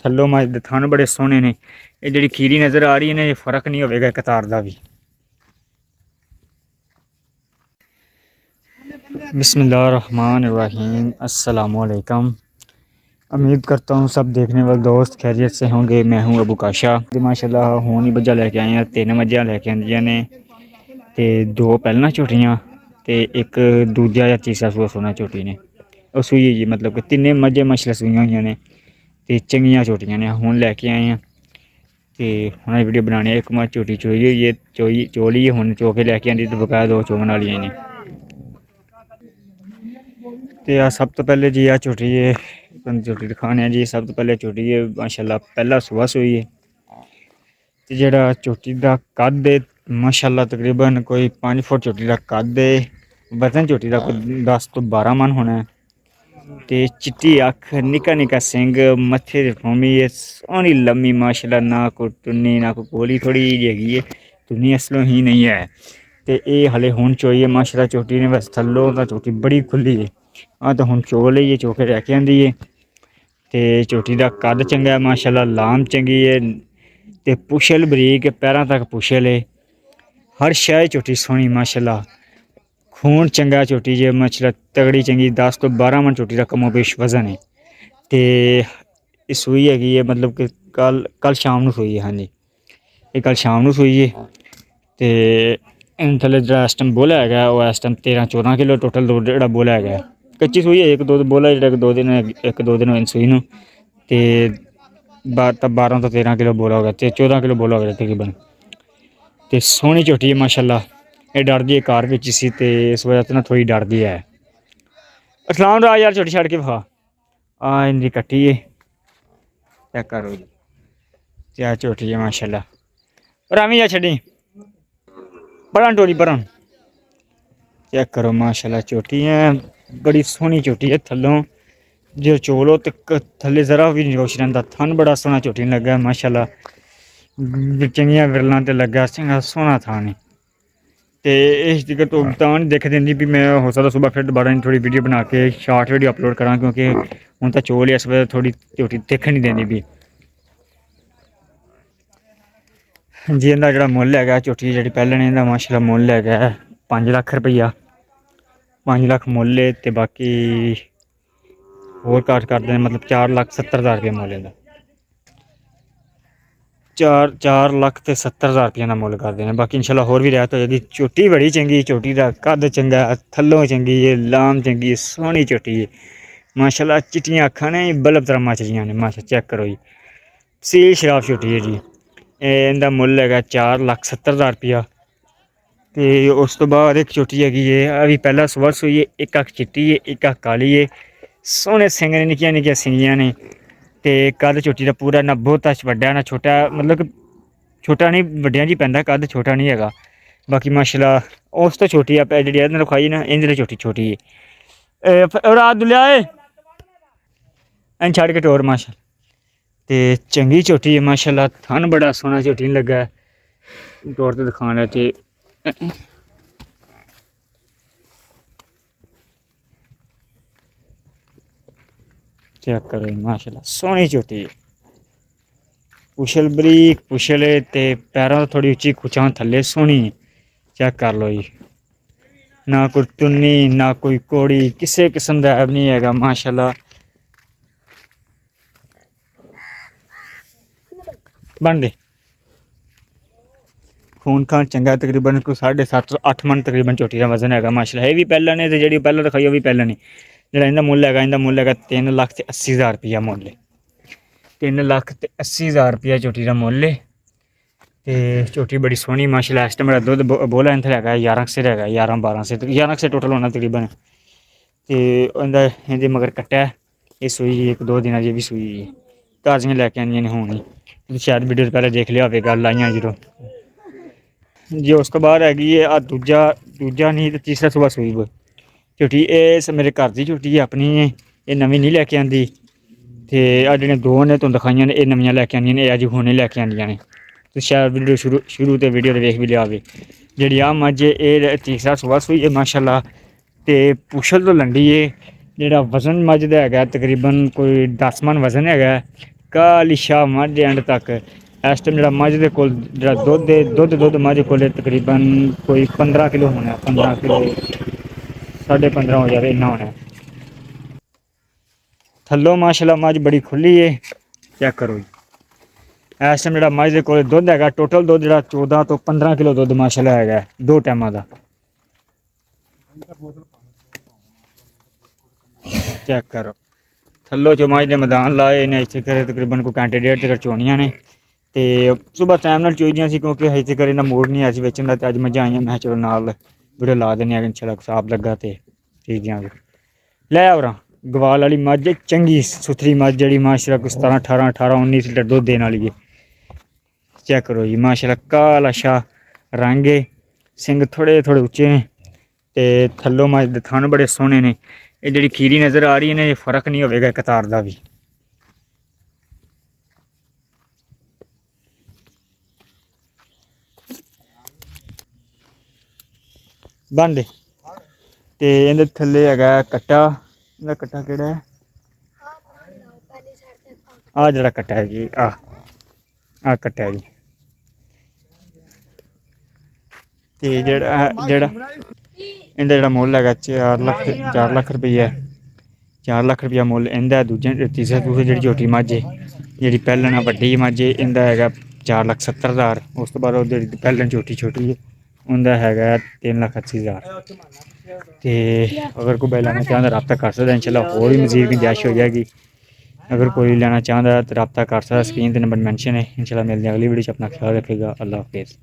ਥੱਲੋਂ ਮੱਝ ਦੇ ਥਣ ਬੜੇ ਸੋਹਣੇ ਨੇ। ਇਹ ਜਿਹੜੀ ਖੀਰੀ ਨਜ਼ਰ ਆ ਰਹੀ ਹੈ ਨਾ, ਇਹ ਫਰਕ ਨਹੀਂ ਹੋਵੇਗਾ ਇੱਕ ਤਾਰ ਦਾ ਵੀ। बिस्मिल्लाहिर्रहमानिर्रहीम अस्सलामुअलैकुम। उम्मीद करता हूँ सब देखने वाले दोस्त खैरियत से होंगे। मैं हूँ अबू काशा। माशाल्लाह हुण ही मज्झां लैके आए हैं, 3 मज्झां लैके आंदियां ने ते 2 पहलां झोटियां ते एक दूजा या तीसरा सूआ सोना झोटी ने। ਉਹ ਸੂਈ ਜੀ, मतलब कि 3 मज्झां माशाल्लाह सूईयां होईयां ने ते चंगियां झोटियां ने। हुण लैके आए हैं ते हुण वीडियो बनाने। एक मज्झ झोटी चोई होई है, चोली है, हुण चो के लैके आंदी ते बकाया 2 चोवन वालियां ने। तो आ सब तो पहले जी आ झोटी है, झोटी दिखाने जी। सब तो पहले झोटी है माशाल्लाह पहला सुबह सूई है ते जेह्ड़ा झोटी दा कद है माशाल्लाह तकरीबन कोई 5 फुट झोटी दा कद है। वजन झोटी दा कोई 10 तो 12 मन होना है ते चिट्टी अख, निक्का निक्का सिंग, मत्थे ते फोमी है, सोहनी लम्मी माशाल्लाह। ना कोई टुन्नी ना कोई कोली, थोड़ी जी हैगी है, टुन्नी असलों ही नहीं है। ते ये हले हुण चोई है माशाल्लाह झोटी ने। बस थल्लों तां झोटी बड़ी खुली है। हाँ तो हुण चो लई है, चो के लैके आंदी है ते झोटी दा कद चंगा है माशाल्लाह। लाम चंगी है ते पुछल बरीक, पैरां तक पुछल है। हर शै झोटी सोहनी माशाल्लाह। खून चंगा झोटी जे माशाल्लाह, तगड़ी चंगी। 10 तो 12 मन झोटी दा कमो बेश वजन है ते ये सूई हैगी है, मतलब कि कल शाम नूं सूई है। हाँ जी, ये कल शाम नूं सूई है ते इन थल्ले जेह्ड़ा इस टाइम बोला हैगा ओह् इस टाइम 13-14 किलो टोटल जेह्ड़ा बोला हैगा। कच्ची सूई है, 1-2 बोला जेह्ड़ा 1-2 दिन होए सूई नूं ते 12 तो 13 किलो बोला होगा ते 14 किलो बोला होगा तकरीबन। ते सोहनी झोटी है माशाल्लाह। ये डरदी है घर बिच इसी ते इस वजह से ना थोड़ी डरदी है। असलाम राज यार, झोटी छड़ के विखा। इनकी कट्टी है, चेक करो जी। क्या झोटी है माशाल्लाह। रामी जा छड़ी बड़ा टोली बड़ा, चेक करो माशाल्लाह। झोटी है बड़ी सोहनी झोटी है। थल्लों जो चोलो तो थल्ले जरा भी नहीं रोश रहिंदा। थन बड़ा सोहना झोटी ने लग्गा माशाल्लाह। चंगियां विरलां ते लग्गा, चंगा सोहना थन है ते इस जगह तो तां नहीं दिख दिंदी भी। मैं हो सकदा सुबह फिर दोबारा थोड़ी वीडियो बना के शॉर्ट वीडियो अपलोड करां, क्योंकि हुण तां चोल इस वजह थोड़ी झोटी दिख नहीं देंदी भी जी। इंदा जेह्ड़ा मुल्ल हैगा झोटी जेह्ड़ी पैह्लें ने इंदा माशाल्लाह मुल्ल हैगा 5 लक्ख रुपया। 5 लक्ख मुल्ल है ते बाकी होर घट्ट करदे ने, मतलब 4,70,000 रुपया मुल्ल इंदा। 4,70,000 रुपये का मुल्ल करदे ने। बाकी इंशाल्लाह होर भी रियायत हो जाएगी। झोटी बड़ी चंगी, झोटी दा कद चंगा, थल्लों चंगी है, लाम चंगी, सोहनी झोटी है माशाल्लाह। चिट्टियां अक्खां ने, बल्ब तरामां चलियां ने माशा। चेक करो जी, सील शराब झोटी है जी। इंदा मुल्ल हैगा 4,70,000 रुपया। ते उस तो बाद एक झोटी हैगी है, अभी पहला सुबह सूई है। एक अक्ख चिट्टी है, एक अक्ख काली है, सोहने सिंग ने, निक्कियां निक्कियां सिंगियां ने ते कद झोटी दा पूरा ना बहुता वड्डा ना छोटा, मतलब कि छोटा नहीं वड्डियां जी पैंदा, कद छोटा नहीं हैगा। बाकी माशाल्लाह उस तो छोटी है जेह्ड़ी इन्हें रखाई ना, इंदे छोटी छोटी है। रात दुलिया इन छड़ के टोर माशा ते चंगी झोटी है माशाल्लाह। थन बड़ा सोहना झोटी ने लग्गा है। टोर ते दिखाने ते चेक करो माशाल्लाह, सोहनी झोटी है। पुछल बरीक पुछल है ते पैरों थोड़ी उच्ची कुचां थल्ले सोहनी है। चेक कर लो जी, ना कोई टुन्नी ना कोई कोड़ी, किसी किस्म का ऐब नहीं हैगा माशाल्लाह। बन दे खून खान चंगा, तकरीबन कोई 7.5-8 मन तकरीबन झोटी का वजन हैगा माशाल्लाह। ये भी पहले ने ते जेह्ड़ी पहले रखाई ओह् भी पहले ने। जेह्ड़ा इंदा मुल्ल हैगा 3,80,000 रुपया मुल्ल है। 3,80,000 रुपया झोटी का मुल्ल है ते झोटी बड़ी सोहनी माशाल्लाह। इस टाइम मेरा दुद्ध बोला इंदा हैगा 11 सिर हैगा, 11-12 सिर टोटल होना तकरीबन। ते इंदे मगर कट्टा है, ये सूई 1-2 दिन अजे भी सूई है। ताज़ियां लैके आनियां ने हुण ही, शायद वीडियो तो पहले देख लिया होगा, लाइयां जरूर जी। उस तो बाद हैगी है दूजा नहीं तो तीसरा सुबह सूई झोटी। ये मेरे घर की झोटी है, अपनी है, ये नवीं नहीं लैके आंदी। ते आ जेह्ड़ियां 2 ने तुहानूं दिखाइयां ने, ये नवियां लैके आनियां ने, अज हुणे लैके आंदियां ने। तो शायद वीडियो शुरू तो वीडियो तो वेख भी लिया होवे। जिहड़ी आ मझ ये तीसरा सुबह सूई है माशाल्लाह। ते पुछल तो लंडी है। जिहड़ा वजन मझ दा हैगा तकरीबन कोई 10 मन वजन हैगा। काली शाह मझ एंड तक इस टाइम जिहड़ा मझ दे कोल जिहड़ा दुद्ध मझ कोल तकरीबन कोई 15 किलो होना, 15 किलो 15.5 हो जाए इन्ना होना। थल्लों माशाल्लाह मझ बड़ी खुली है। चेक करो जी। इस टाइम जिहड़ा मझ दे कोल दुद्ध हैगा टोटल दुद्ध जिहड़ा 14 तो 15 किलो दुद्ध माशाल्लाह हैगा 2 टाइमां दा। चेक करो थल्लों चो मझ दे मैदान लाए ने इत्थे करे तकरीबन कोई घंटे डेढ़ तक चोनियां ने। ते सुबह टाइम नाल चोई दियां सी क्योंकि हजे तकर इन्ना मूड नहीं आया सी बेचन दा। ते अज्ज मझां आइयां मैं चलो नाल वीडियो ला दिन्ने आं इंशाल्लाह साफ लग्गा ते ठीक दियां। लै आवरा गवाल वाली मझ चंगी सुथरी मझ जिहड़ी माशाल्लाह कोई 17 18 19 लीटर दुद्ध देने वाली है। चेक करो जी माशाल्लाह काला शाह रंग है। सिंग थोड़े थोड़े उच्चे ने ते थल्लों मझ दे थन बड़े सोहने ने। ये जिहड़ी खीरी नज़र आ रही है ना ये फर्क नहीं होवेगा इक तार दा भी। बन दे ते इहदे थल्ले हैगा कट्टा। इहदा कट्टा केह्ड़ा है? आ जिहड़ा कट्टा है जी आ कट्टा है जी। ते जेह्ड़ा इंदा जेह्ड़ा मुल्ल हैगा 4 लक्ख रुपया। 4 लक्ख रुपया मुल्ल इंदा। दूजे तीसरे जेह्ड़ी झोटी मझ है जेह्ड़ी पैह्लन वड्डी मझ है इंदा हैगा 4,70,000। उस तो बाद जेह्ड़ी पैह्लन झोटी छोटी है उंदा हैगा 3,80,000। ते अगर कोई भाई लैना चांह्दा रब्ता कर सकदा इंशाल्लाह। होर भी मजीद गुंजाइश हो जाएगी। अगर कोई लेना चांह्दा तो रब्ता कर सकदा। स्क्रीन ते नंबर मैंशन है। इंशाल्लाह मिलदे अगली वीडियो च। अपना ख्याल रखेगा। अल्लाह हाफिज़।